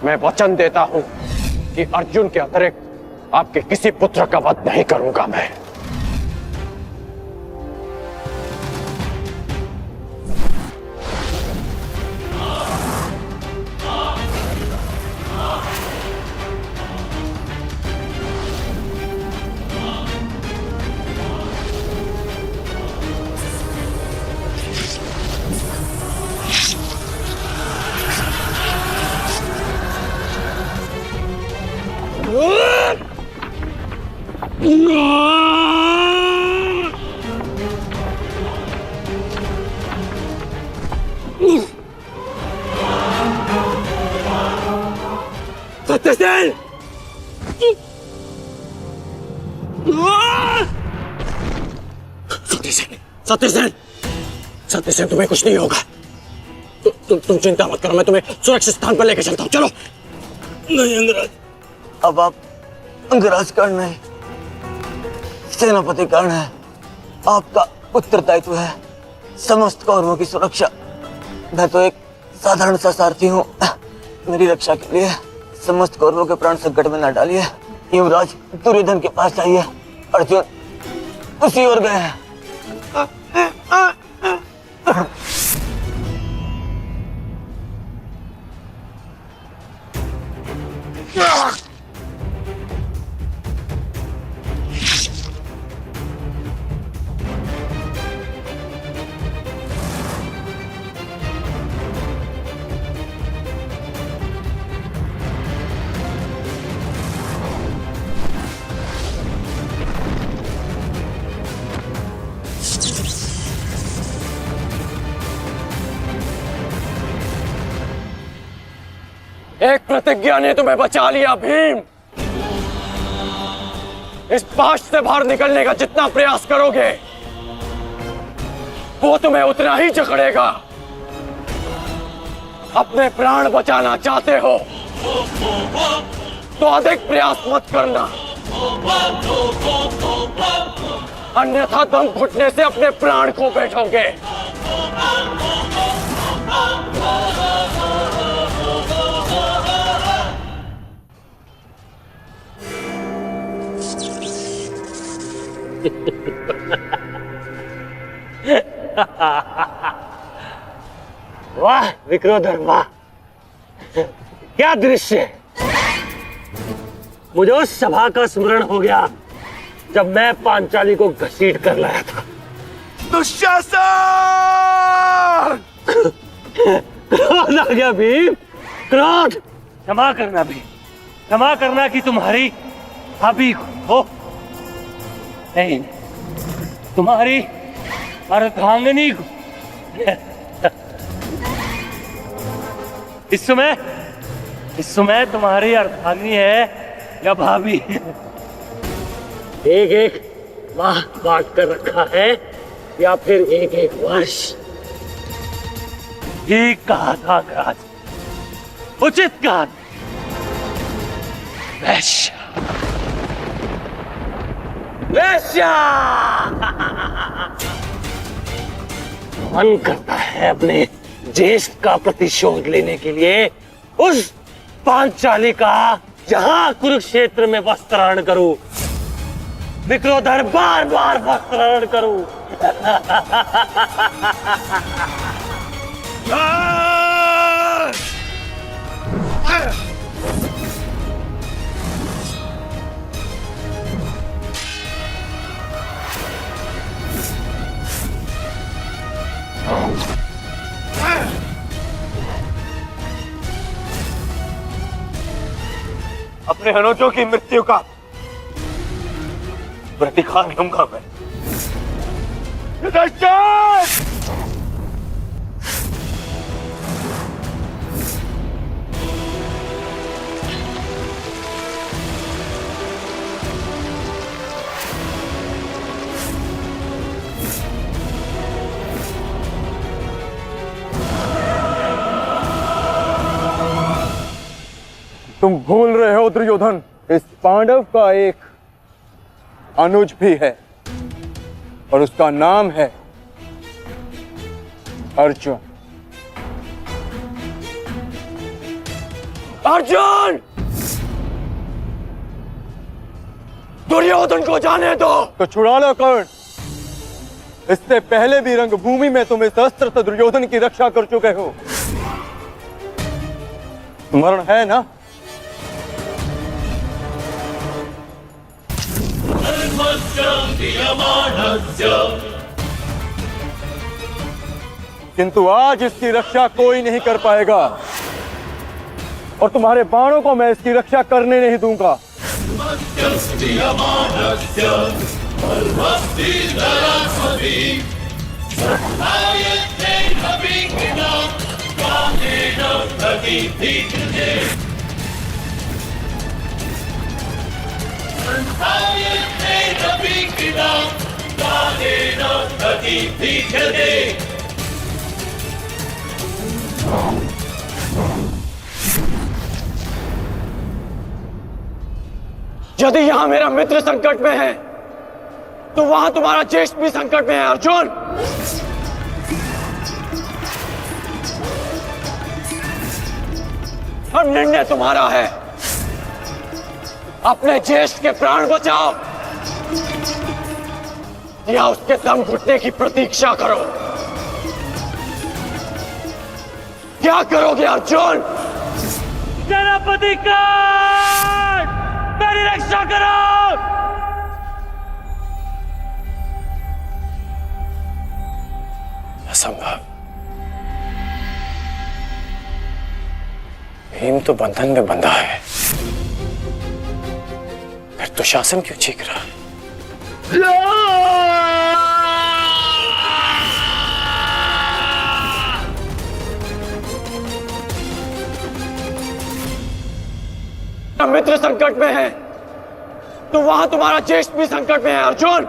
मैं वचन देता हूं कि अर्जुन के अतिरिक्त आपके किसी पुत्र का वध नहीं करूंगा मैं। सत्यसेन! सत्यसेन! सत्यसेन! सत्यसेन, तुम्हें कुछ नहीं होगा। तुम चिंता मत करो, मैं तुम्हें सुरक्षित स्थान पर लेकर चलता हूं। चलो। नहीं अंगराज, अब आप अंगराज कर्ण नहीं, सेनापति कर्ण है। आपका उत्तरदायित्व है समस्त कौरवों की सुरक्षा। मैं तो एक साधारण सा सारथी हूँ। मेरी रक्षा के लिए समस्त कौरवों के प्राण संकट में न डालिए। युवराज दुर्योधन के पास जाइए, अर्जुन उसी ओर गए हैं। एक प्रतिज्ञा ने तुम्हें बचा लिया भीम। इस पाश से बाहर निकलने का जितना प्रयास करोगे वो तुम्हें उतना ही जकड़ेगा। अपने प्राण बचाना चाहते हो तो अधिक प्रयास मत करना, अन्यथा दम घुटने से अपने प्राण खो बैठोगे। वाह विक्रोधर, वाह क्या दृश्य है। मुझे उस सभा का स्मरण हो गया जब मैं पांचाली को घसीट कर लाया था। दुशासन! क्रोध आ गया भीम, क्रोध। क्षमा करना भीम, क्षमा करना कि तुम्हारी भाभी हो नहीं, तुम्हारी अर्धांगिनी को। इस समय तुम्हारी अर्धांगिनी है या भाभी? एक एक माह बांट कर रखा है या फिर एक एक वर्ष? ठीक कहा था राज, उचित कहा। वैश्य वैश्या! मन करता है अपने ज्येष्ठ का प्रतिशोध लेने के लिए उस पांचाली का जहां कुरुक्षेत्र में वस्त्राहरण करूं, विक्रोधर बार बार वस्त्राहरण करूं। अपने अनुजों की मृत्यु का प्रतिकार लूंगा मैं। युधिष्ठिर! तुम भूल रहे हो दुर्योधन, इस पांडव का एक अनुज भी है और उसका नाम है अर्जुन। अर्जुन! दुर्योधन को जाने दो। तो छुड़ा लो कर्ण। इससे पहले भी रंगभूमि में तुम इस अस्त्र से दुर्योधन की रक्षा कर चुके हो। स्मरण है ना? किंतु आज इसकी रक्षा कोई नहीं कर पाएगा और तुम्हारे बाणों को मैं इसकी रक्षा करने नहीं दूंगा। यदि यहां मेरा मित्र संकट में है तो वहां तुम्हारा ज्येष्ठ भी संकट में है अर्जुन। अब निर्णय तुम्हारा है। अपने ज्येष्ठ के प्राण बचाओ या उसके दम घुटने की प्रतीक्षा करो। क्या करोगे अर्जुन? सेनापति कर्ण, मेरी रक्षा करो। असंभव। भीम तो बंधन में बंधा है, फिर दुशासन क्यों चीख रहा है? मित्र संकट में है तो वहां तुम्हारा ज्येष्ठ भी संकट में है अर्जुन।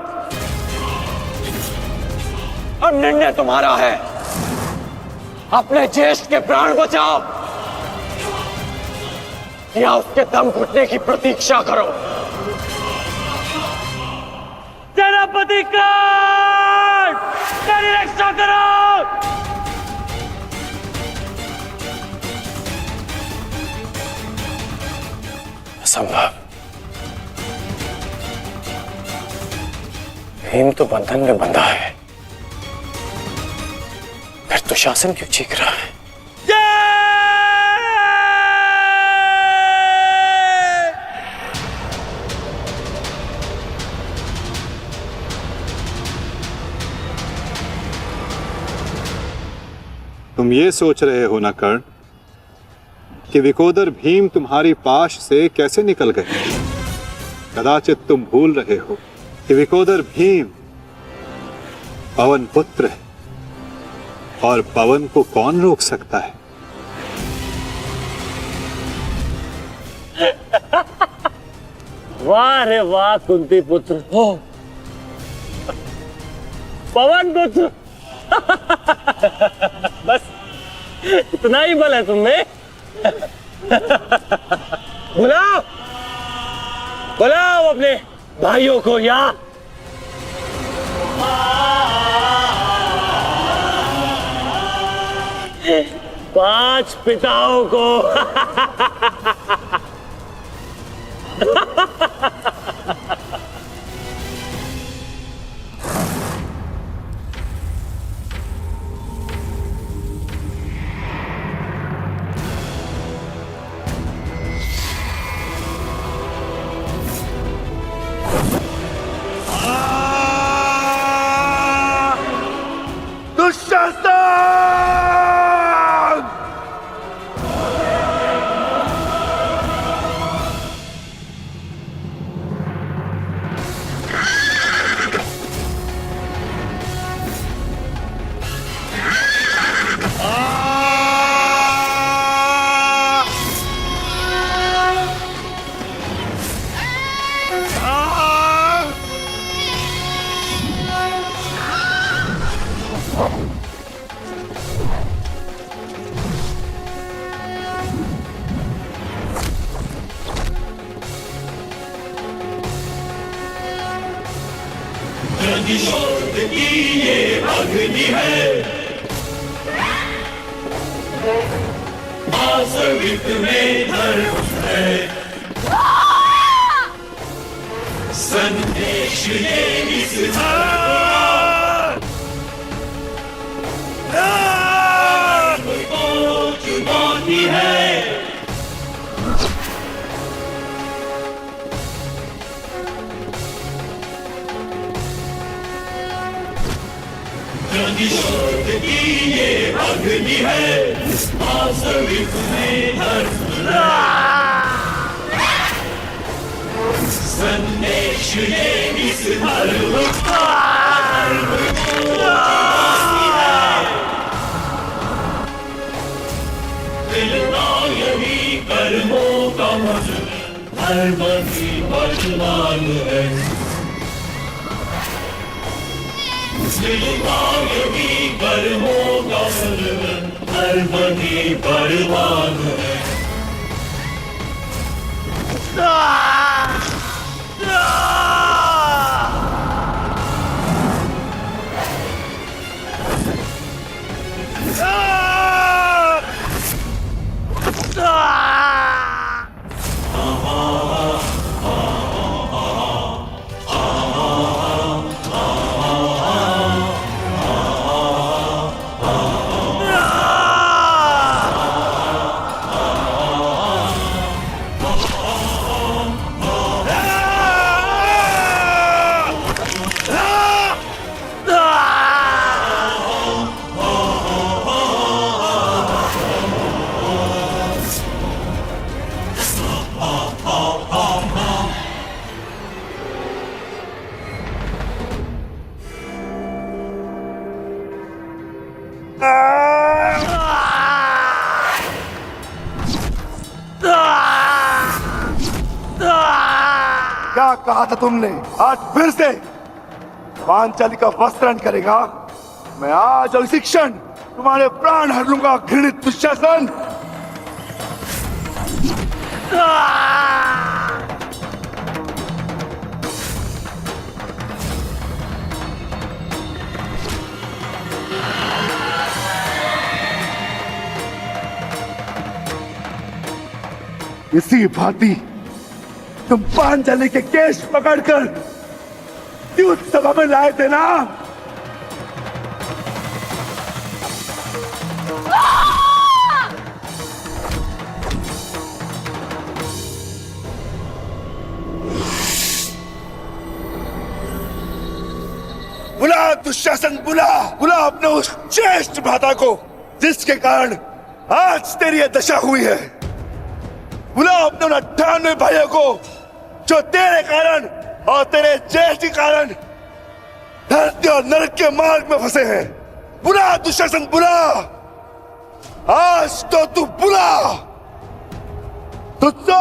अब निर्णय तुम्हारा है। अपने ज्येष्ठ के प्राण बचाओ या उसके दम घुटने की प्रतीक्षा करो। सेनापति कर्ण, मेरी रक्षा करो। असंभव। भीम तो बंधन में बंधा है, फिर दुशासन क्यों चीख रहा है? तुम ये सोच रहे हो ना कर्ण कि विकोदर भीम तुम्हारी पाश से कैसे निकल गए? कदाचित तुम भूल रहे हो कि विकोदर भीम पवन पुत्र है और पवन को कौन रोक सकता है? वाह रे वाह कुंती पुत्र हो, पवन पुत्र। बस इतना ही बल है तुमने। बुलाओ बुलाओ अपने भाइयों को यहाँ। पांच पिताओं को। दुशासन! क्या कहा था तुमने? आज फिर से पांचाली का वस्त्रण करेगा? मैं आज और इसी क्षण तुम्हारे प्राण हर लूंगा, घृणित दुशासन। इसी भांति तुम पांचाली के केश पकड़कर युद्ध सभा में लाए थे ना? बुला दुशासन, बुला बुला अपने उस ज्येष्ठ भ्राता को जिसके कारण आज तेरी यह दशा हुई है। बुला अपने 98 भाइयों को जो तेरे कारण और तेरे ज्येष्ठ के कारण धरती और नरक के मार्ग में फंसे हैं। बुला दुशासन, बुला आज तो तू बुला तुझको।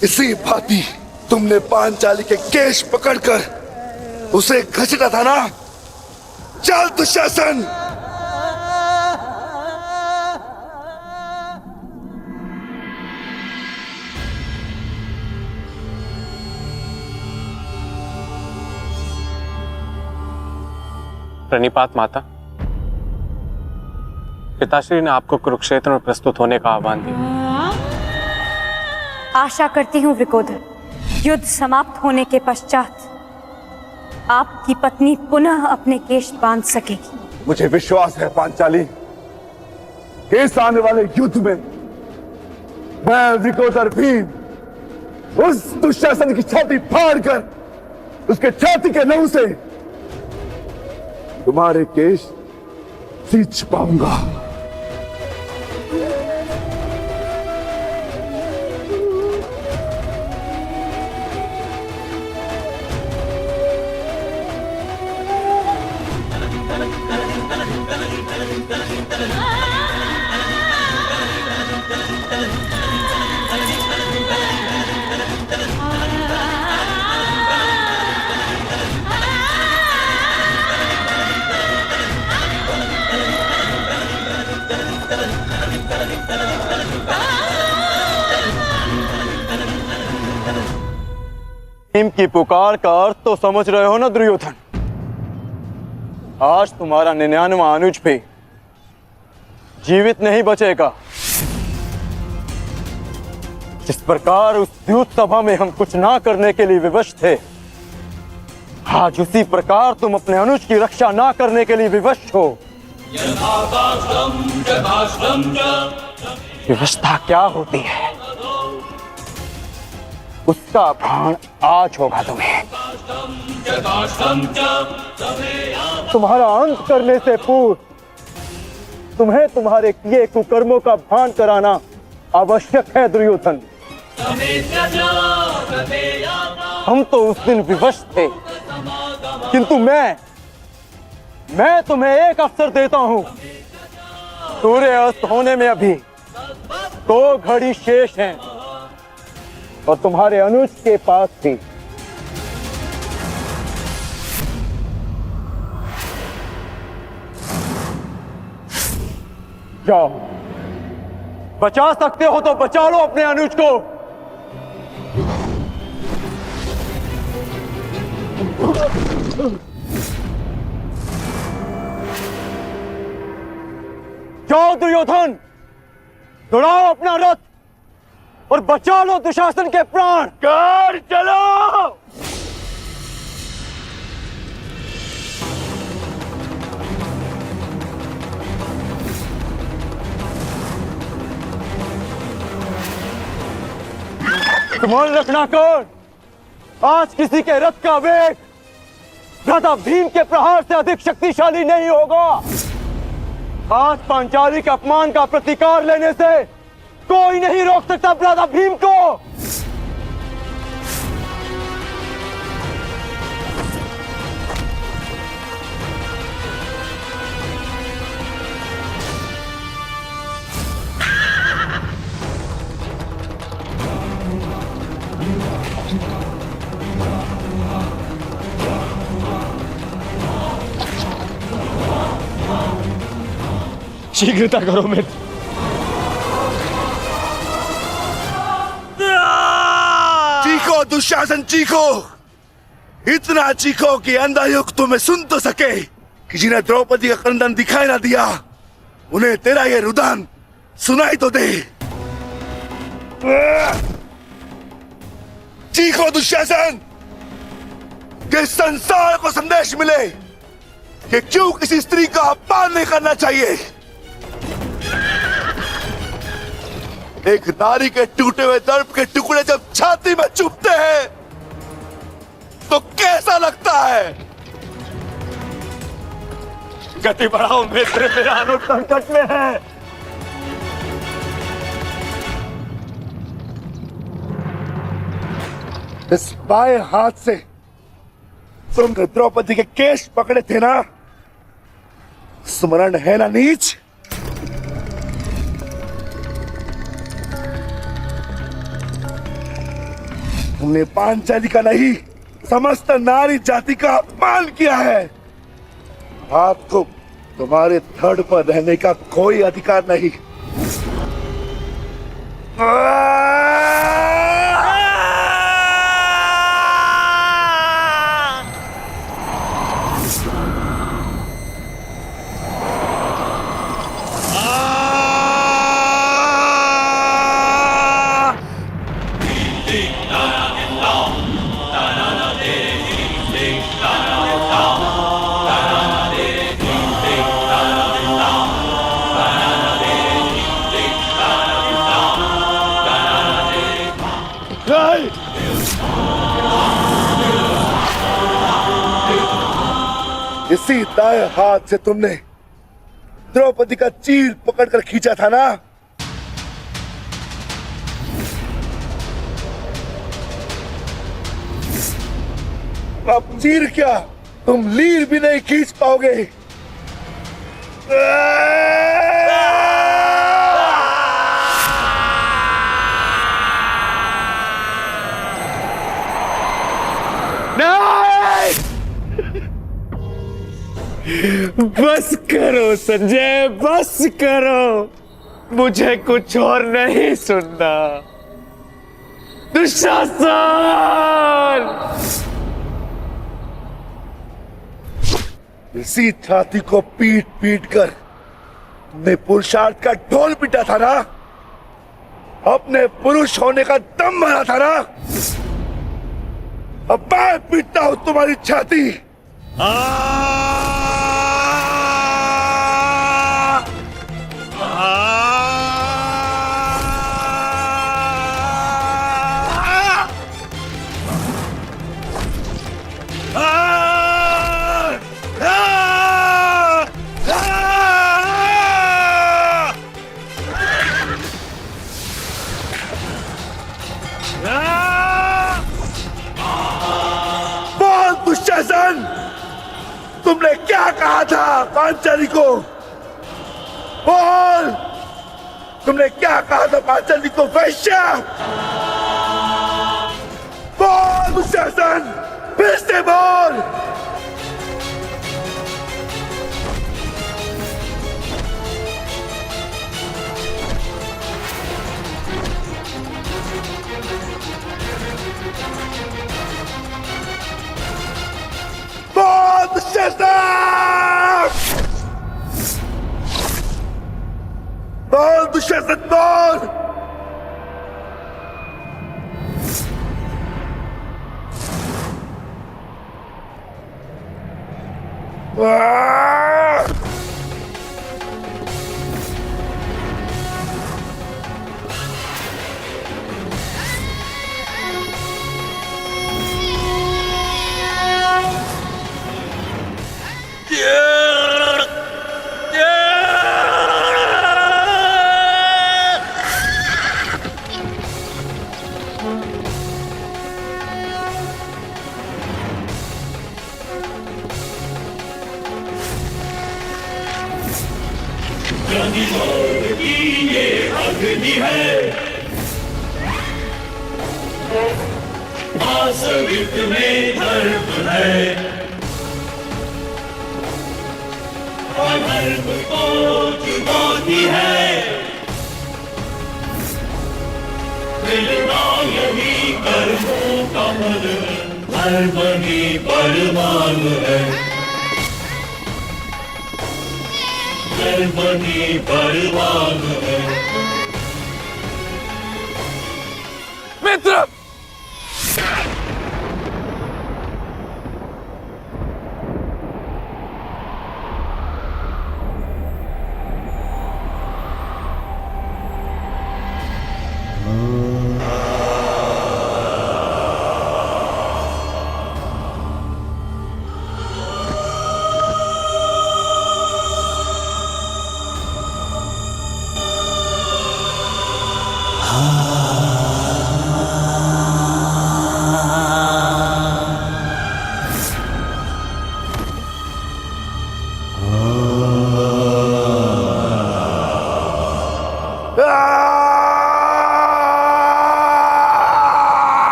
इसी भांति तुमने पांचाली के केश पकड़कर उसे घसीटा था ना? चल दुशासन। प्रणिपात माता, पिताश्री ने आपको कुरुक्षेत्र में प्रस्तुत होने का आह्वान दिया। आशा करती हूँ वृकोदर, युद्ध समाप्त होने के पश्चात आपकी पत्नी पुनः अपने केश बांध सकेगी। मुझे विश्वास है पांचाली, इस आने वाले युद्ध में मैं वृकोदर भीम उस दुशासन की छाती फाड़कर उसके छाती के लहू से तुम्हारे केश सींच पाऊंगा। भीम की पुकार का अर्थ तो समझ रहे हो ना दुर्योधन? आज तुम्हारा 99वां अनुज भी जीवित नहीं बचेगा। जिस प्रकार उस द्यूत सभा में हम कुछ ना करने के लिए विवश थे, आज उसी प्रकार तुम अपने अनुज की रक्षा ना करने के लिए विवश हो। विवशता क्या होती है, उसका भान आज होगा तुम्हें। तुम्हारा अंत करने से पूर्व तुम्हें तुम्हारे किए कुकर्मों का भान कराना आवश्यक है दुर्योधन। हम तो उस दिन विवश थे, किंतु मैं तुम्हें एक अवसर देता हूं। सूर्य अस्त होने में अभी 2 घड़ी शेष हैं और तुम्हारे अनुज के पास थी। जाओ, बचा सकते हो तो बचा लो अपने अनुज को। जाओ दुर्योधन, दौड़ाओ अपना रथ और बचा लो दुशासन के प्राण। कर चलो। मान रखना कौन, आज किसी के रथ का वेग भ्राता भीम के प्रहार से अधिक शक्तिशाली नहीं होगा। आज पांचाली के अपमान का प्रतिकार लेने से कोई नहीं रोक सकता भ्राता भीम को। शीघ्रता करो मित्र। चीखो दुशासन, चीखो, इतना चीखो कि अंधा युग तुम्हें सुन तो सके कि जिन्हें द्रौपदी का क्रंदन दिखाई ना दिया, उन्हें तेरा ये रुदन सुनाई तो दे। चीखो दुशासन, कि संसार को संदेश मिले कि क्यों किसी स्त्री का अपमान नहीं करना चाहिए। एक नारी के टूटे हुए दर्प के टुकड़े जब छाती में चुभते हैं तो कैसा लगता है। गति बढ़ाओ मित्र, मेरा अनुज संकट में है। इस बाएं हाथ से तुमने द्रौपदी के केश पकड़े थे ना, स्मरण है ना नीच। तुमने पांचाली का नहीं, समस्त नारी जाति का अपमान किया है। आपको तुम्हारे धड़ पर रहने का कोई अधिकार नहीं। इसी दाएं हाथ से तुमने द्रौपदी का चीर पकड़कर खींचा था ना। अब चीर क्या, तुम लीर भी नहीं खींच पाओगे। बस करो संजय, बस करो, मुझे कुछ और नहीं सुनना। दुशासन! इसी छाती को पीट पीट कर तुमने पुरुषार्थ का ढोल पीटा था ना, अपने पुरुष होने का दम भरा था ना। अब मैं पीटता हूं तुम्हारी छाती। बोल दुशासन, तुमने क्या कहा था पांचाली को? बोल, तुमने क्या कहा था पांचाली को? वैश्या! बोल दुशासन, फिर से बोल। बोल दुशासन! बोल दुशासन, बोल। मित्र!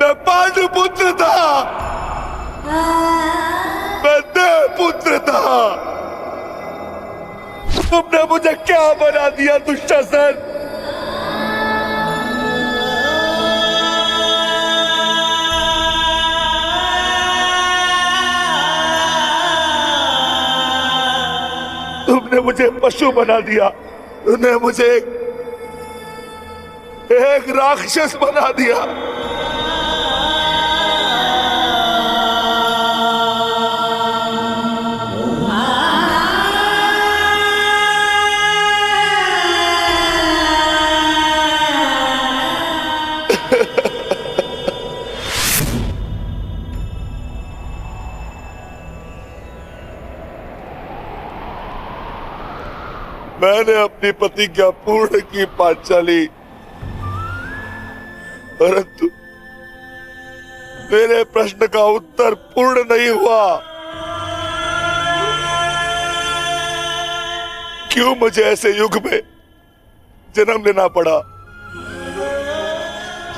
मैं पांडुपुत्र था, मैं देवपुत्र था। तुमने मुझे क्या बना दिया दुशासन? तुमने मुझे पशु बना दिया, तुमने मुझे एक राक्षस बना दिया। मैंने अपनी प्रतिज्ञा पूर्ण की पांचाली, परंतु मेरे प्रश्न का उत्तर पूर्ण नहीं हुआ। क्यों मुझे ऐसे युग में जन्म लेना पड़ा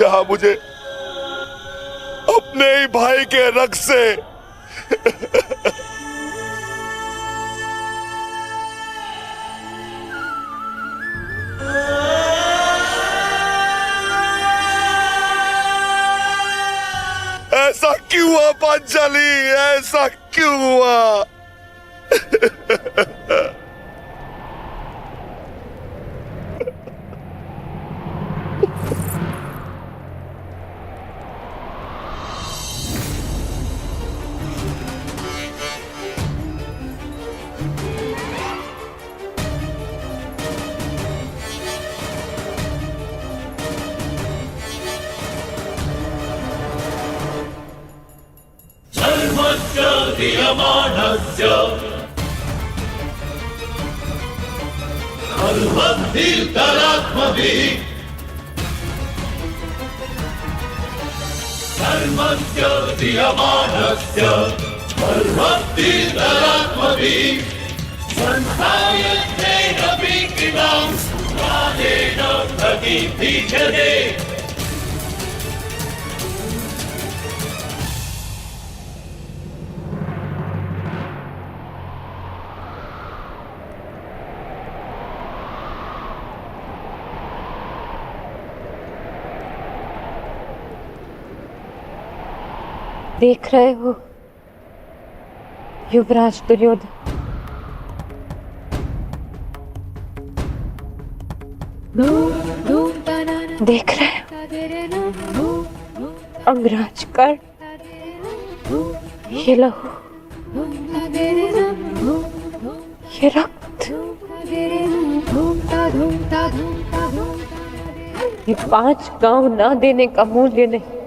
जहां मुझे अपने ही भाई के रक्त से ऐसा क्यों हुआ पांचाली, ऐसा क्यों हुआ? देख रहे हो युवराज दुर्योधन, देख रहे हो अंगराज कर्ण, ये लहू, ये रक्त, ये 5 गांव ना देने का मूल्य नहीं।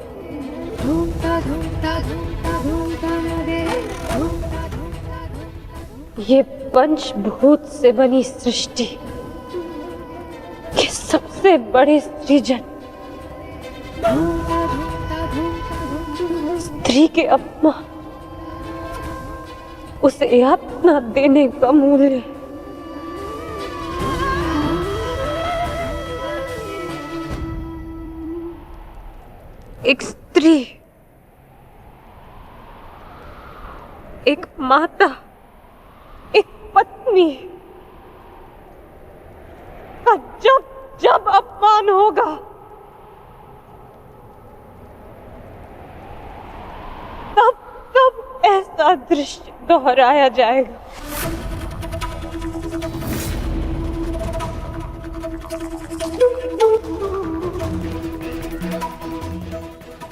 ये पंचभूत से बनी सृष्टि के सबसे बड़े सृजन, स्त्री के अपमान, उसे अपना देने का मूल्य। एक स्त्री, एक माता, एक पत्नी का जब जब अपमान होगा, तब तब ऐसा दृश्य दोहराया जाएगा।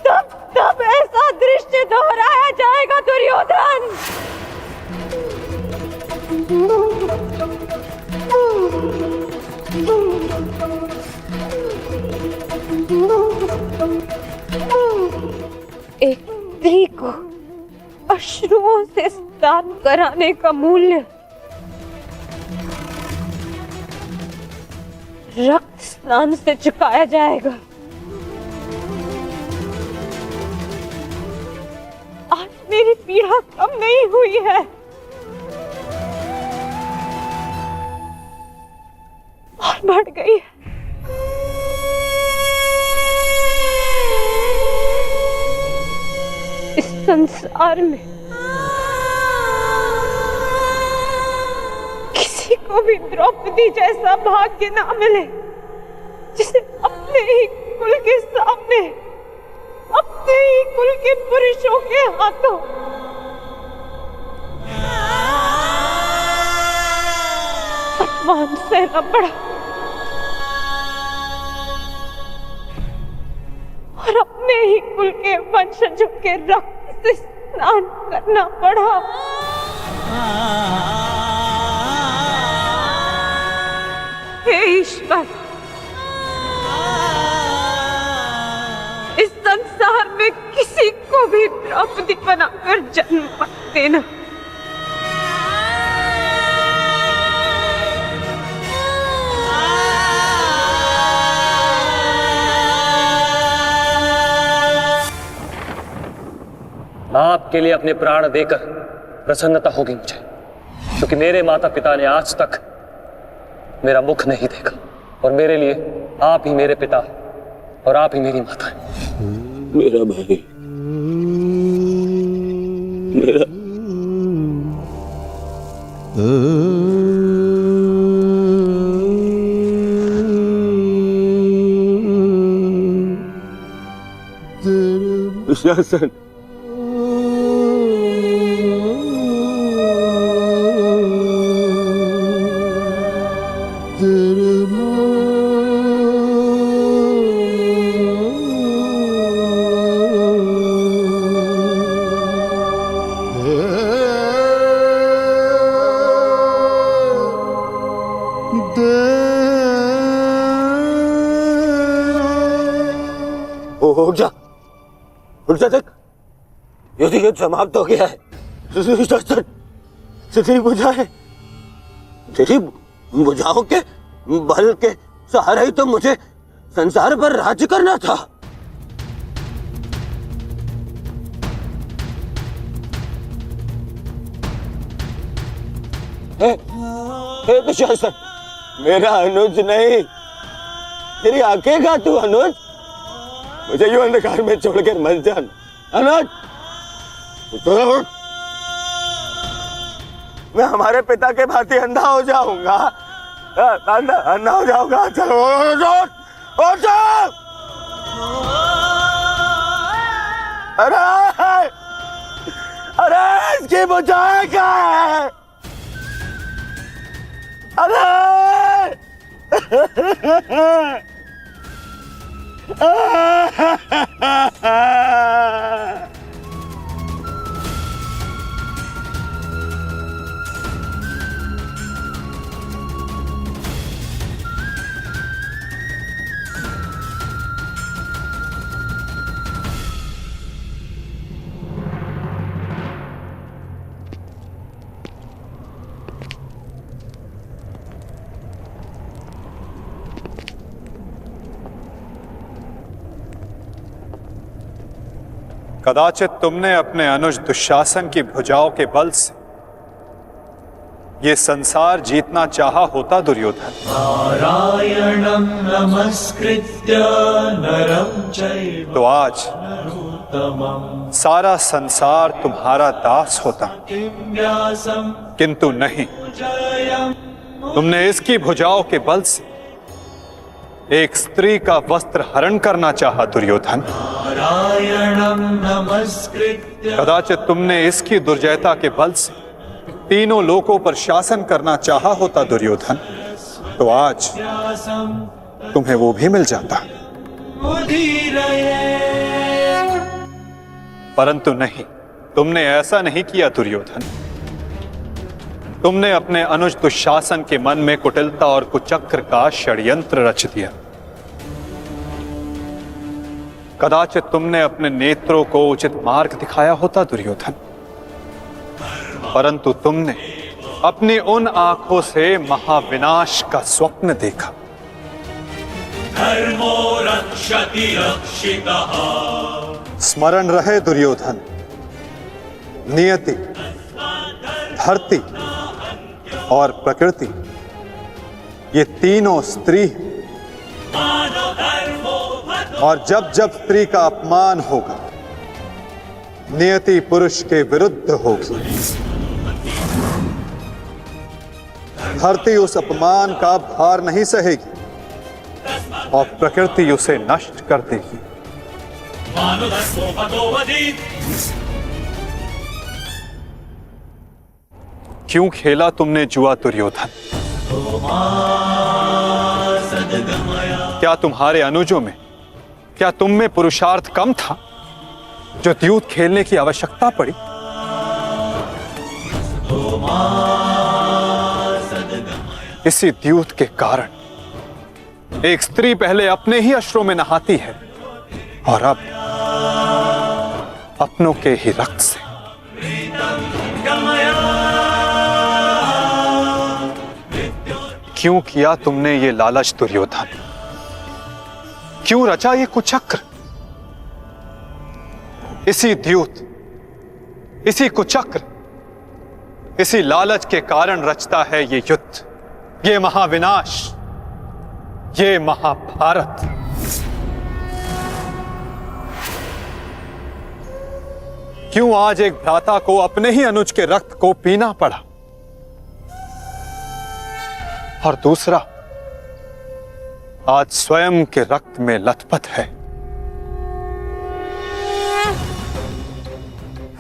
तब तब ऐसा दृश्य दोहराया जाएगा दुर्योधन। एक स्त्री को अश्रुओं से स्नान कराने का मूल्य रक्त स्नान से चुकाया जाएगा। आज मेरी पीड़ा कम नहीं हुई है, और बढ़ गई है। इस संसार में किसी को भी द्रौपदी जैसा भाग्य ना मिले, जिसे अपने ही कुल के सामने, अपने ही कुल के पुरुषों के हाथों अपमान सहना पड़ा और अपने ही कुल के वंशजों के रक्त से स्नान करना पड़ा। हे ईश्वर, इस संसार में किसी को भी द्रौपदी बनाकर जन्म मत देना। आपके लिए अपने प्राण देकर प्रसन्नता होगी मुझे, क्योंकि मेरे माता पिता ने आज तक मेरा मुख नहीं देखा, और मेरे लिए आप ही मेरे पिता और आप ही मेरी माता हैं। मेरा भाई, मेरा दुशासन, उठ जा, उठ जा, देख युद्ध समाप्त हो गया है। तेरी बुझाए, तेरी बुझाओ के बल के सहारे ही तो मुझे संसार पर राज्य करना था। हे दुशासन, मेरा अनुज नहीं, तेरी आंखें का तू अनुज, मुझे यूं अंधकार में छोड़कर मत जान अनुज। मैं हमारे पिता के भांति अंधा हो जाऊंगा, अंधा हो जाऊंगा। चलो अरे अरे इसकी बुझाए क्या है? अरे कदाचित तुमने अपने अनुज दुशासन की भुजाओं के बल से ये संसार जीतना चाहा होता दुर्योधन। नारायणं नमस्कृत्य नरं चैव तो आज सारा संसार तुम्हारा दास होता, व्यासं किंतु नहीं, जयं तुमने इसकी भुजाओं के बल से एक स्त्री का वस्त्र हरण करना चाहा दुर्योधन। नारायणं नमस्कृत्य कदाचित तुमने इसकी दुर्जयता के बल से तीनों लोकों पर शासन करना चाहा होता दुर्योधन, तो आज तुम्हें वो भी मिल जाता, परंतु नहीं, तुमने ऐसा नहीं किया दुर्योधन। तुमने अपने अनुज दुशासन के मन में कुटिलता और कुचक्र का षड्यंत्र रच दिया। कदाचित तुमने अपने नेत्रों को उचित मार्ग दिखाया होता दुर्योधन, परंतु तुमने अपनी उन आंखों से महाविनाश का स्वप्न देखा। धर्मो रक्षति रक्षितः। स्मरण रहे दुर्योधन, नियति, धरती और प्रकृति, ये तीनों स्त्री हैं, और जब जब स्त्री का अपमान होगा, नियति पुरुष के विरुद्ध होगी। धरती उस अपमान का भार नहीं सहेगी और प्रकृति उसे नष्ट कर देगी। क्यों खेला तुमने जुआ दुर्योधन? क्या तुम्हारे अनुजों में, क्या तुम में पुरुषार्थ कम था जो द्यूत खेलने की आवश्यकता पड़ी? इसी द्यूत के कारण एक स्त्री पहले अपने ही अश्रों में नहाती है और अब अपनों के ही रक्त से। क्यों किया तुमने ये लालच दुर्योधन? क्यों रचा ये कुचक्र? इसी द्यूत इसी कुचक्र, इसी लालच के कारण रचता है ये युद्ध, ये महाविनाश, ये महाभारत। क्यों आज एक भ्राता को अपने ही अनुज के रक्त को पीना पड़ा और दूसरा आज स्वयं के रक्त में लथपथ है।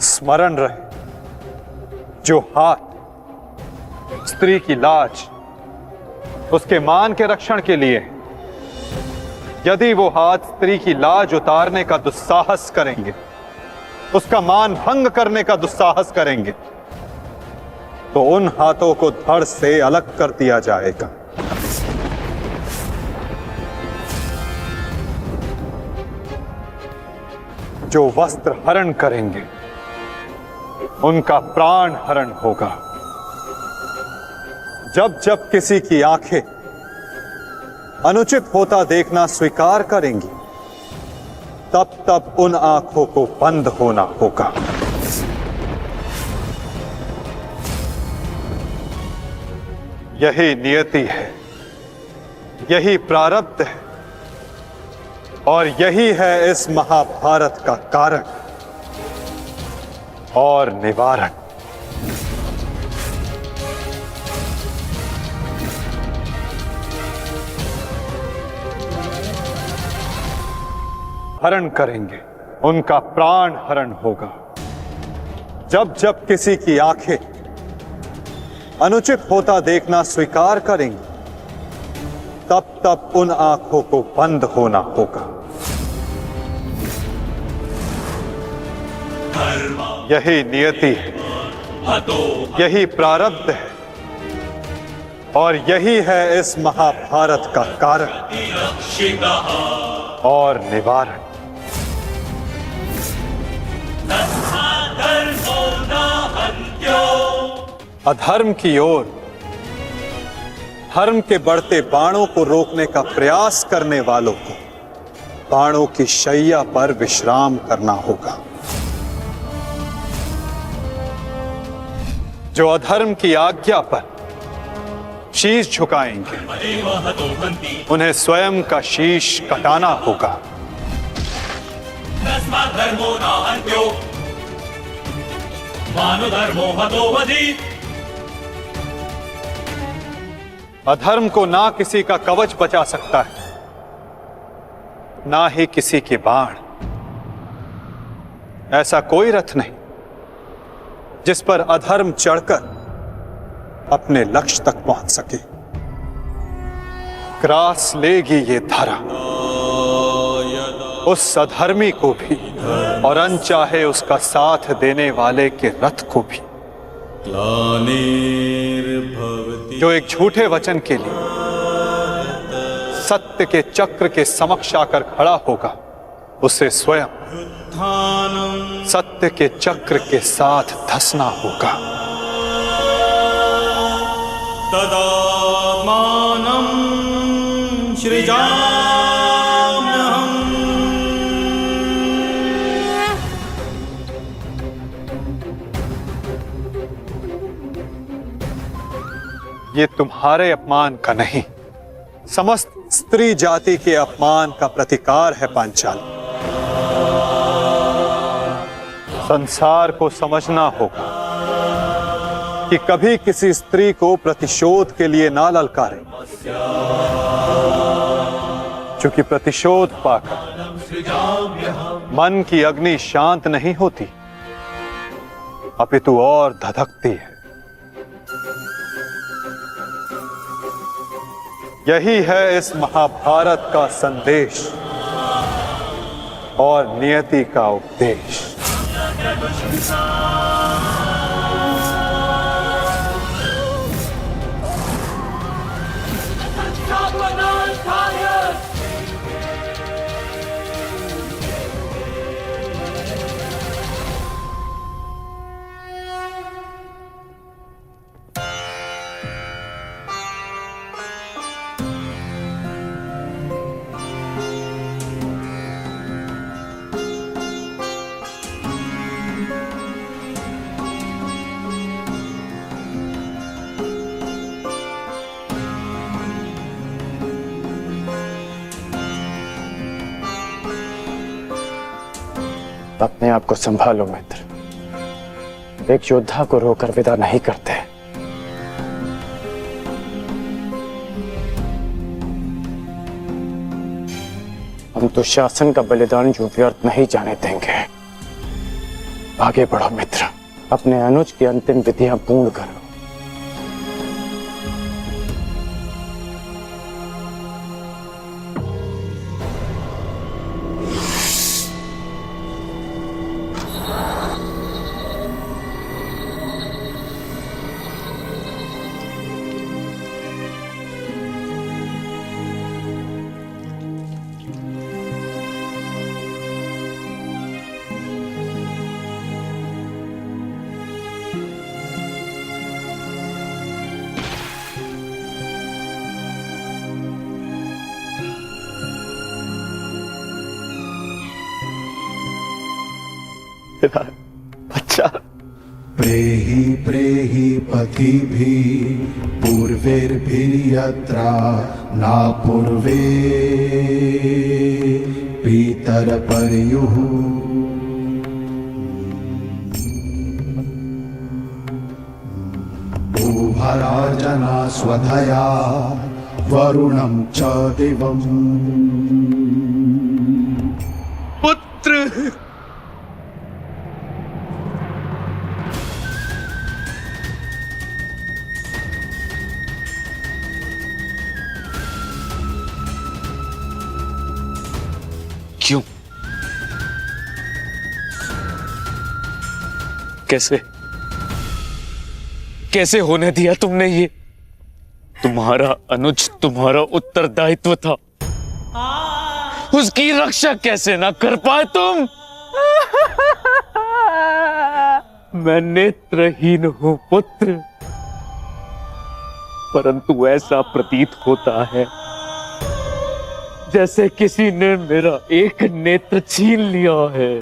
स्मरण रहे, जो हाथ स्त्री की लाज, उसके मान के रक्षण के लिए, यदि वो हाथ स्त्री की लाज उतारने का दुस्साहस करेंगे, उसका मान भंग करने का दुस्साहस करेंगे, तो उन हाथों को धड़ से अलग कर दिया जाएगा। जो वस्त्र हरण करेंगे उनका प्राण हरण होगा। जब जब किसी की आंखें अनुचित होता देखना स्वीकार करेंगी, तब तब उन आंखों को बंद होना होगा। यही नियति है, यही प्रारब्ध है और यही है इस महाभारत का कारण और निवारण। हरण करेंगे उनका प्राण हरण होगा। जब जब किसी की आंखें अनुचित होता देखना स्वीकार करेंगी, तब तब उन आंखों को बंद होना होगा। यही नियति है, यही प्रारब्ध है और यही है इस महाभारत का कारण और निवारण। अधर्म की ओर धर्म के बढ़ते बाणों को रोकने का प्रयास करने वालों को बाणों की शैया पर विश्राम करना होगा। जो अधर्म की आज्ञा पर शीश झुकाएंगे, उन्हें स्वयं का शीश कटाना होगा। अधर्म को ना किसी का कवच बचा सकता है, ना ही किसी के बाण। ऐसा कोई रथ नहीं जिस पर अधर्म चढ़कर अपने लक्ष्य तक पहुंच सके। ग्रास लेगी ये धरा उस अधर्मी को भी और अनचाहे उसका साथ देने वाले के रथ को भी। जो एक झूठे वचन के लिए सत्य के चक्र के समक्ष आकर खड़ा होगा, उसे स्वयं सत्य के चक्र के साथ धंसना होगा। तदात्मानं सृजाम्यहम्। ये तुम्हारे अपमान का नहीं, समस्त स्त्री जाति के अपमान का प्रतिकार है पांचाल। संसार को समझना होगा कि कभी किसी स्त्री को प्रतिशोध के लिए ना ललकारे, क्योंकि प्रतिशोध पाकर मन की अग्नि शांत नहीं होती, अपितु और धधकती है। यही है इस महाभारत का संदेश और नियति का उपदेश। अपने आप को संभालो मित्र। एक योद्धा को रोकर विदा नहीं करते। हम तो शासन का बलिदान जो व्यर्थ नहीं जाने देंगे। आगे बढ़ो मित्र, अपने अनुज की अंतिम विधियां पूर्ण करो। अच्छा प्रेहि प्रेहि पतिभिः पूर्वैर्भिर्यत्रा न पूर्वे पितरपर्युः उभराजना स्वधया वरुणं च दिवम्। पुत्र क्यों? कैसे कैसे होने दिया तुमने ये? तुम्हारा अनुज तुम्हारा उत्तरदायित्व था, उसकी रक्षा कैसे ना कर पाए तुम? मैं नेत्रहीन हूं पुत्र, परंतु ऐसा प्रतीत होता है जैसे किसी ने मेरा एक नेत्र छीन लिया है।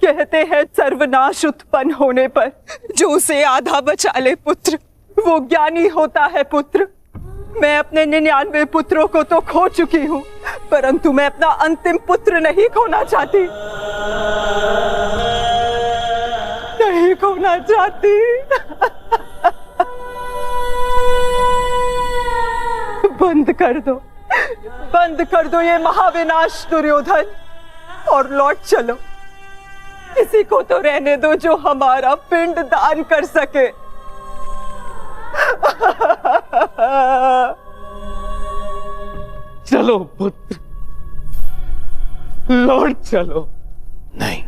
कहते हैं सर्वनाश उत्पन्न होने पर जो उसे आधा बचा ले पुत्र, वो ज्ञानी होता है पुत्र। मैं अपने 99 पुत्रों को तो खो चुकी हूँ, परंतु मैं अपना अंतिम पुत्र नहीं खोना चाहती, नहीं खोना चाहती। बंद कर दो ये महाविनाश दुर्योधन, और लौट चलो। किसी को तो रहने दो जो हमारा पिंड दान कर सके। चलो पुत्र, लौट चलो। नहीं,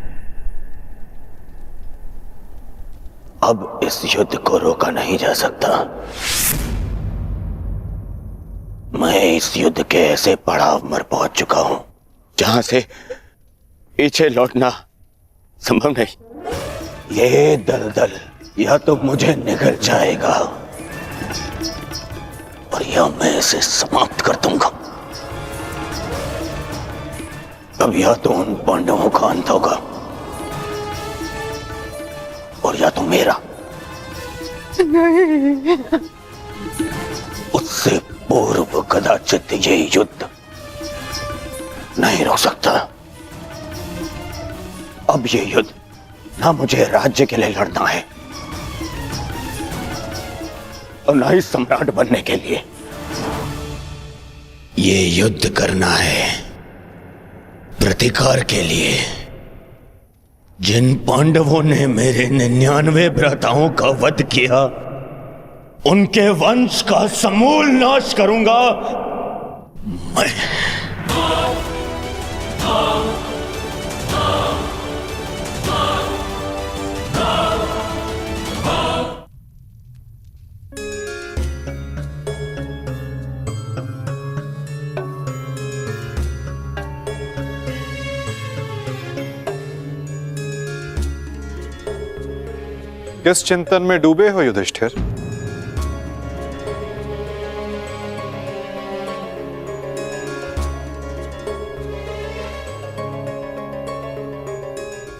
अब इस युद्ध को रोका नहीं जा सकता। मैं इस युद्ध के ऐसे पड़ाव पर पहुंच चुका हूं जहां से पीछे लौटना संभव नहीं। ये दलदल या तो मुझे निगल जाएगा और या मैं इसे समाप्त कर दूंगा। अब या तो उन पांडवों का अंत होगा और या तो मेरा। नहीं, उससे पूर्व कदाचित ये युद्ध नहीं रोक सकता। अब ये युद्ध ना मुझे राज्य के लिए लड़ना है और ना ही सम्राट बनने के लिए। ये युद्ध करना है प्रतिकार के लिए। जिन पांडवों ने मेरे 99 भ्राताओं का वध किया, उनके वंश का समूल नाश करूंगा मैं। किस चिंतन में डूबे हो युधिष्ठिर?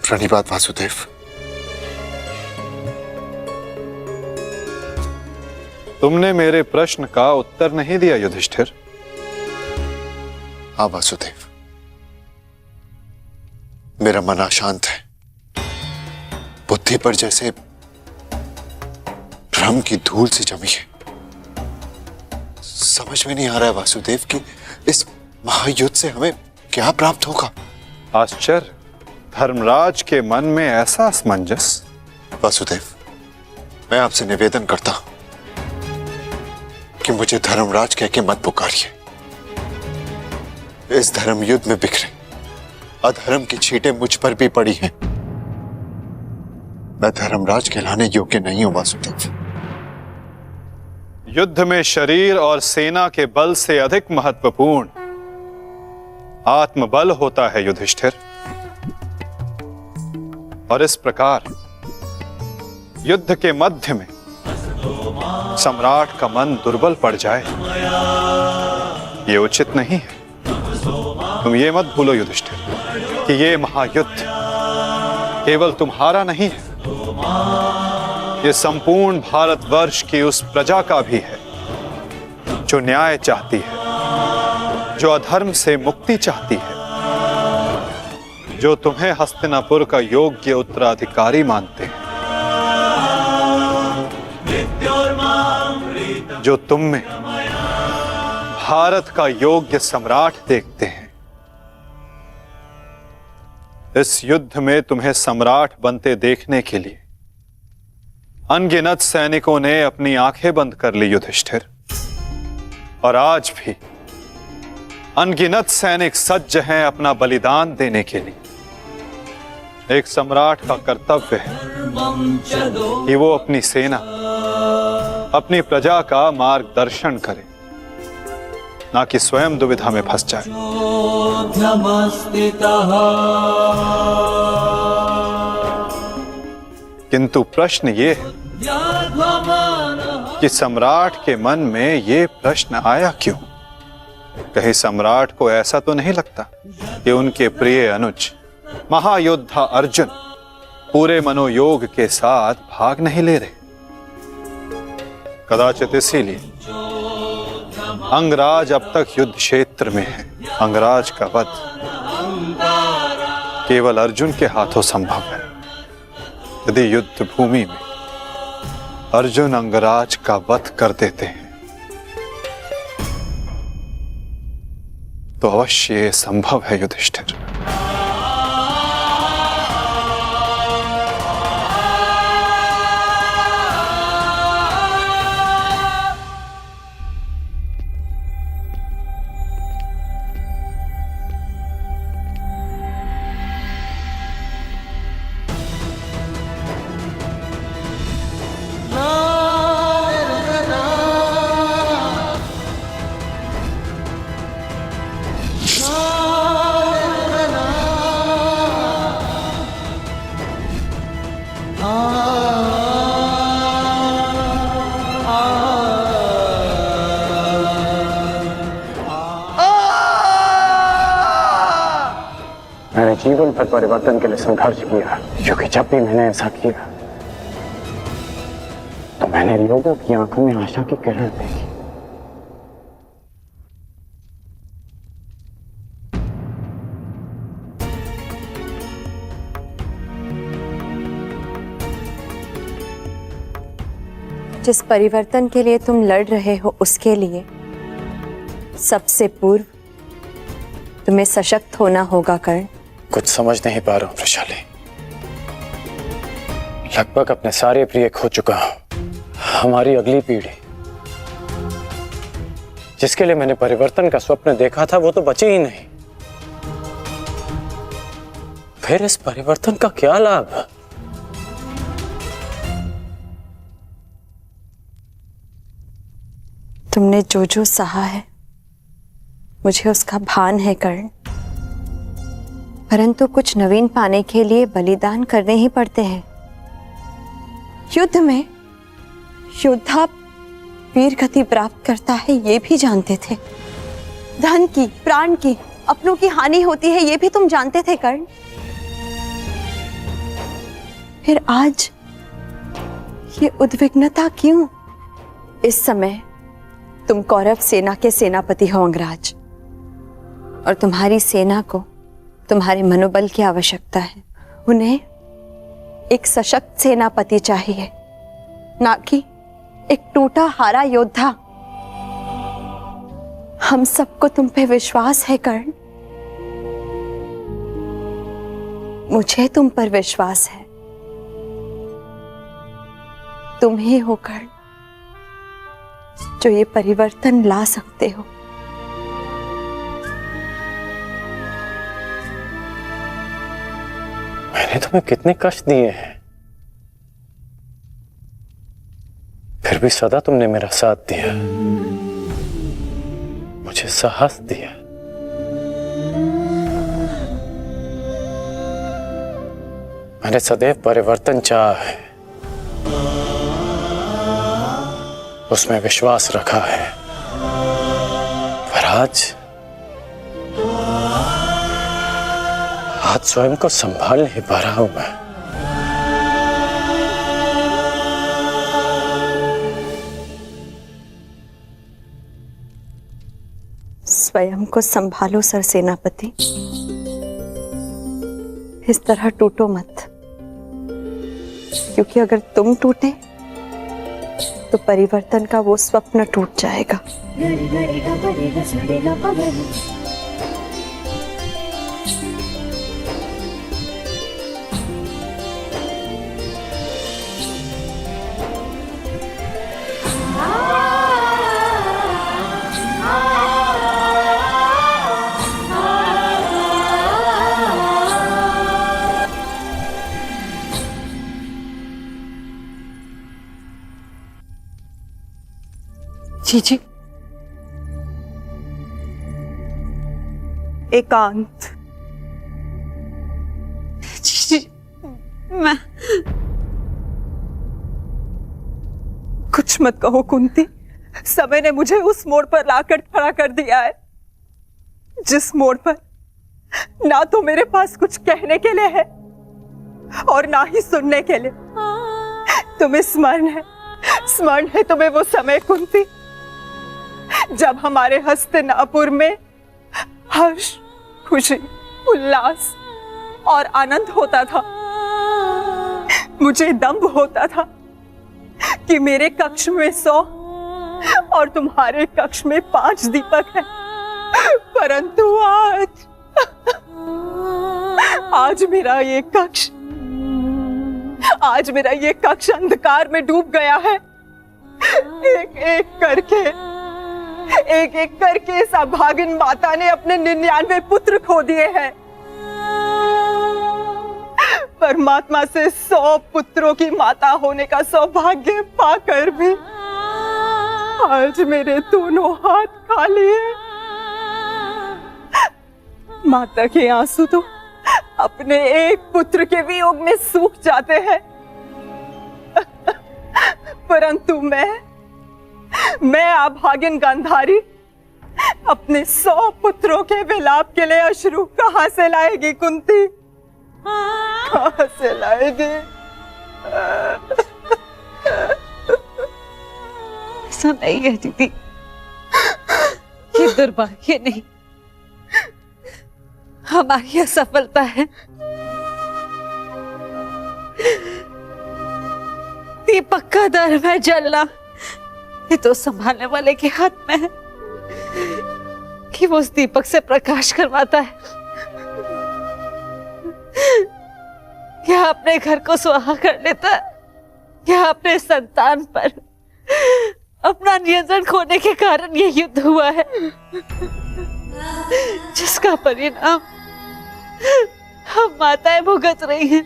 प्रणिपात वासुदेव। तुमने मेरे प्रश्न का उत्तर नहीं दिया युधिष्ठिर। हाँ वासुदेव, मेरा मन अशांत है। बुद्धि पर जैसे भ्रम की धूल सी जमी है। समझ में नहीं आ रहा है वासुदेव कि इस महायुद्ध से हमें क्या प्राप्त होगा। आश्चर्य, धर्मराज के मन में ऐसा असमंजस। वासुदेव, मैं आपसे निवेदन करता हूं कि मुझे धर्मराज कह के मत पुकारिए। इस धर्म युद्ध में बिखरे अधर्म की छींटें मुझ पर भी पड़ी हैं। मैं धर्मराज कहलाने योग्य नहीं हूं वासुदेव। युद्ध में शरीर और सेना के बल से अधिक महत्वपूर्ण आत्मबल होता है युधिष्ठिर। और इस प्रकार युद्ध के मध्य में सम्राट का मन दुर्बल पड़ जाए, ये उचित नहीं है। तुम ये मत भूलो युधिष्ठिर कि ये महायुद्ध केवल तुम्हारा नहीं है, ये संपूर्ण भारतवर्ष की उस प्रजा का भी है जो न्याय चाहती है, जो अधर्म से मुक्ति चाहती है, जो तुम्हें हस्तिनापुर का योग्य उत्तराधिकारी मानते हैं, जो तुम में भारत का योग्य सम्राट देखते हैं। इस युद्ध में तुम्हें सम्राट बनते देखने के लिए अनगिनत सैनिकों ने अपनी आंखें बंद कर ली युधिष्ठिर, और आज भी अनगिनत सैनिक सज्ज हैं अपना बलिदान देने के लिए। एक सम्राट का कर्तव्य है कि वो अपनी सेना, अपनी प्रजा का मार्गदर्शन करे, ना कि स्वयं दुविधा में फंस जाए। किंतु प्रश्न ये है कि सम्राट के मन में ये प्रश्न आया क्यों? कहीं सम्राट को ऐसा तो नहीं लगता कि उनके प्रिय अनुज महायोद्धा अर्जुन पूरे मनोयोग के साथ भाग नहीं ले रहे? कदाचित इसीलिए अंगराज अब तक युद्ध क्षेत्र में है। अंगराज का वध केवल अर्जुन के हाथों संभव है। यदि युद्ध भूमि में अर्जुन अंगराज का वध कर देते हैं तो अवश्य ये संभव है युधिष्ठिर। मैंने जीवन भर परिवर्तन के लिए संघर्ष किया, क्योंकि जब भी मैंने ऐसा किया तो मैंने लोगों की आंखों में आशा की किरण देखी। जिस परिवर्तन के लिए तुम लड़ रहे हो उसके लिए सबसे पूर्व तुम्हें सशक्त होना होगा कर्ण। कुछ समझ नहीं पा रहा हूं वृषाली। लगभग अपने सारे प्रिय खो चुका हूं। हमारी अगली पीढ़ी जिसके लिए मैंने परिवर्तन का स्वप्न देखा था वो तो बची ही नहीं। फिर इस परिवर्तन का क्या लाभ? तुमने जो जो सहा है मुझे उसका भान है कर्ण, परंतु कुछ नवीन पाने के लिए बलिदान करने ही पड़ते हैं। युद्ध में योद्धा वीर गति प्राप्त करता है ये भी जानते थे। धन की, प्राण की, अपनों की हानि होती है ये भी तुम जानते थे कर्ण। फिर आज ये उद्विग्नता क्यों? इस समय तुम कौरव सेना के सेनापति हो अंगराज, और तुम्हारी सेना को तुम्हारे मनोबल की आवश्यकता है। उन्हें एक सशक्त सेनापति चाहिए, ना कि एक टूटा हारा योद्धा। हम सबको तुम पे विश्वास है कर्ण, मुझे तुम पर विश्वास है। तुम ही हो कर्ण जो ये परिवर्तन ला सकते हो। मैंने तुम्हें कितने कष्ट दिए हैं, फिर भी सदा तुमने मेरा साथ दिया, मुझे साहस दिया। मैंने सदैव परिवर्तन चाहा है, उसमें विश्वास रखा है, पर आज स्वयं को संभाल नहीं पा रहा हूं मैं। स्वयं को संभालो सर सेनापति, इस तरह टूटो मत, क्योंकि अगर तुम टूटे तो परिवर्तन का वो स्वप्न टूट जाएगा। जी एकांत। जी मैं कुछ मत कहो कुंती, समय ने मुझे उस मोड़ पर लाकर खड़ा कर दिया है जिस मोड़ पर ना तो मेरे पास कुछ कहने के लिए है और ना ही सुनने के लिए। तुम्हें स्मरण है तुम्हें वो समय कुंती जब हमारे हस्तिनापुर में हर्ष, खुशी, उल्लास और आनंद होता था। मुझे दंभ होता था कि मेरे कक्ष में 100 और तुम्हारे कक्ष में 5 दीपक हैं, परंतु आज मेरा ये कक्ष अंधकार में डूब गया है। एक एक करके इस अभागिन माता ने अपने 99 पुत्र खो दिए हैं। परमात्मा से 100 पुत्रों की माता होने का सौभाग्य पाकर भी आज मेरे दोनों हाथ खाली हैं। माता के आंसू तो अपने एक पुत्र के वियोग में सूख जाते हैं, परंतु मैं अभागिन गांधारी अपने 100 पुत्रों के विलाप के लिए अश्रु कहां से लाएगी कुंती? कहां से लाएगी? ऐसा नहीं है दीदी, ये दुर्भाग्य नहीं, हमारी असफलता है। दीपक का दर में जलना ये तो संभालने वाले के हाथ में है कि वो उस दीपक से प्रकाश करवाता है या अपने घर को सुहा कर लेता है या अपने संतान पर अपना नियंत्रण खोने के कारण ये युद्ध हुआ है, जिसका परिणाम हम माताएं भुगत रही हैं।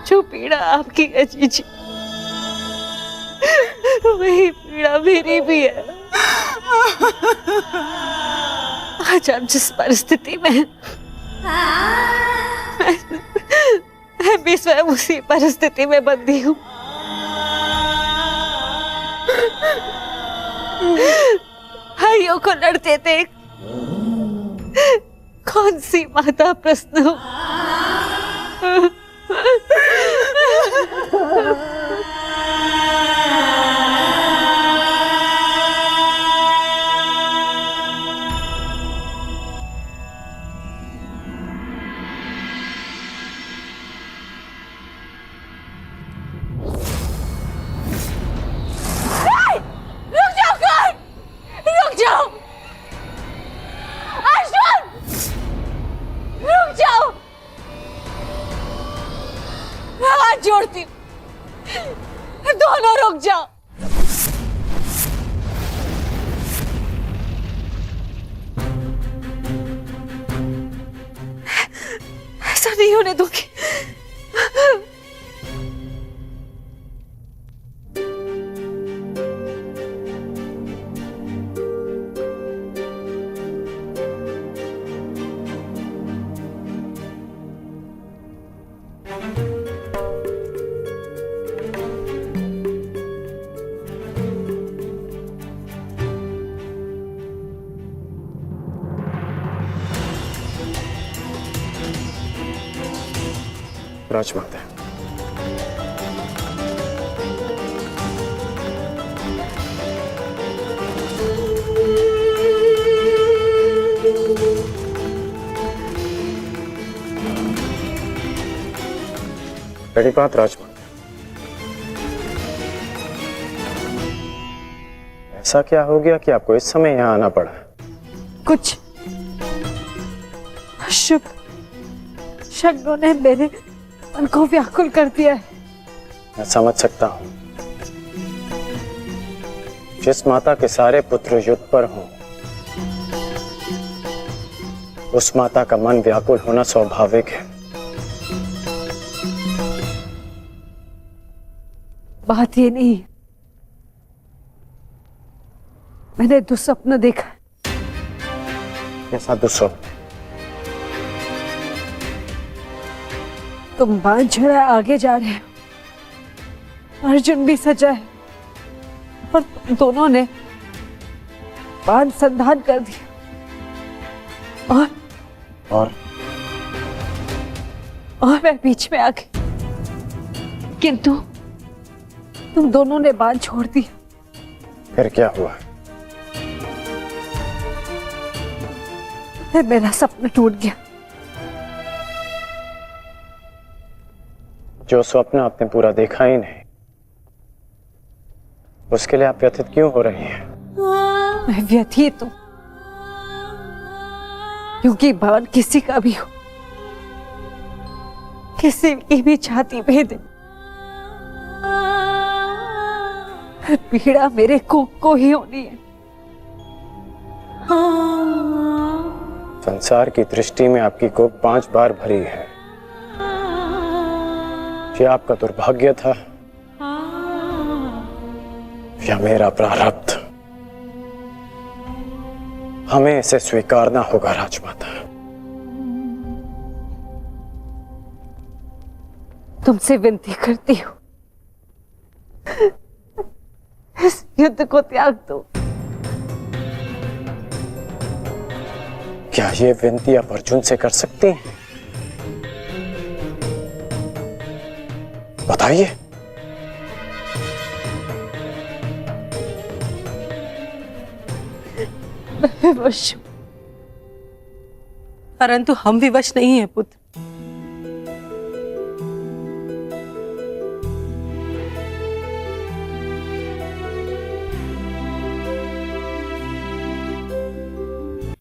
जो पीड़ा आपकी है जीजी, वही पीड़ा मेरी भी है। आज आप जिस परिस्थिति में हैं, मैं भी स्वयं उसी परिस्थिति में बंदी हूँ। भाइयों को लड़ते देख कौन सी माता प्रश्न हो। हाथ जोड़ती हूँ, दोनों रुक जाओ। ऐसा नहीं होने दूंगी। राजमाता, बड़ी बात राजमाता, ऐसा क्या हो गया कि आपको इस समय यहाँ आना पड़ा? कुछ शुभ शब्दों ने मेरे मन को व्याकुल कर दिया है। मैं समझ सकता हूं। जिस माता के सारे पुत्र युद्ध पर हों, उस माता का मन व्याकुल होना स्वाभाविक है। बात ये नहीं, मैंने दुस्वप्न देखा। कैसा दुस्वप्न? तुम बांध छुड़ा आगे जा रहे हो, अर्जुन भी सजा है, और तुम दोनों ने बांध संधान कर दिया, और मैं बीच में आ गई, किंतु तुम दोनों ने बांध छोड़ दिया। फिर क्या हुआ? फिर मेरा सपना टूट गया। जो स्वप्न आपने पूरा देखा ही नहीं, उसके लिए आप व्यथित क्यों हो रही हैं? मैं व्यथित हूं क्योंकि बाण किसी का भी हो, किसी की भी छाती भेदे, पीड़ा मेरे को ही होनी है। संसार की दृष्टि में आपकी कोख 5 बार भरी है। क्या आपका दुर्भाग्य था या मेरा प्रारब्ध? हमें इसे स्वीकारना होगा राजमाता। तुमसे विनती करती हूँ, इस युद्ध को त्याग दो। क्या ये विनती आप अर्जुन से कर सकती हैं? बताइए। मैं विवश हूं। परंतु हम विवश नहीं हैं पुत्र।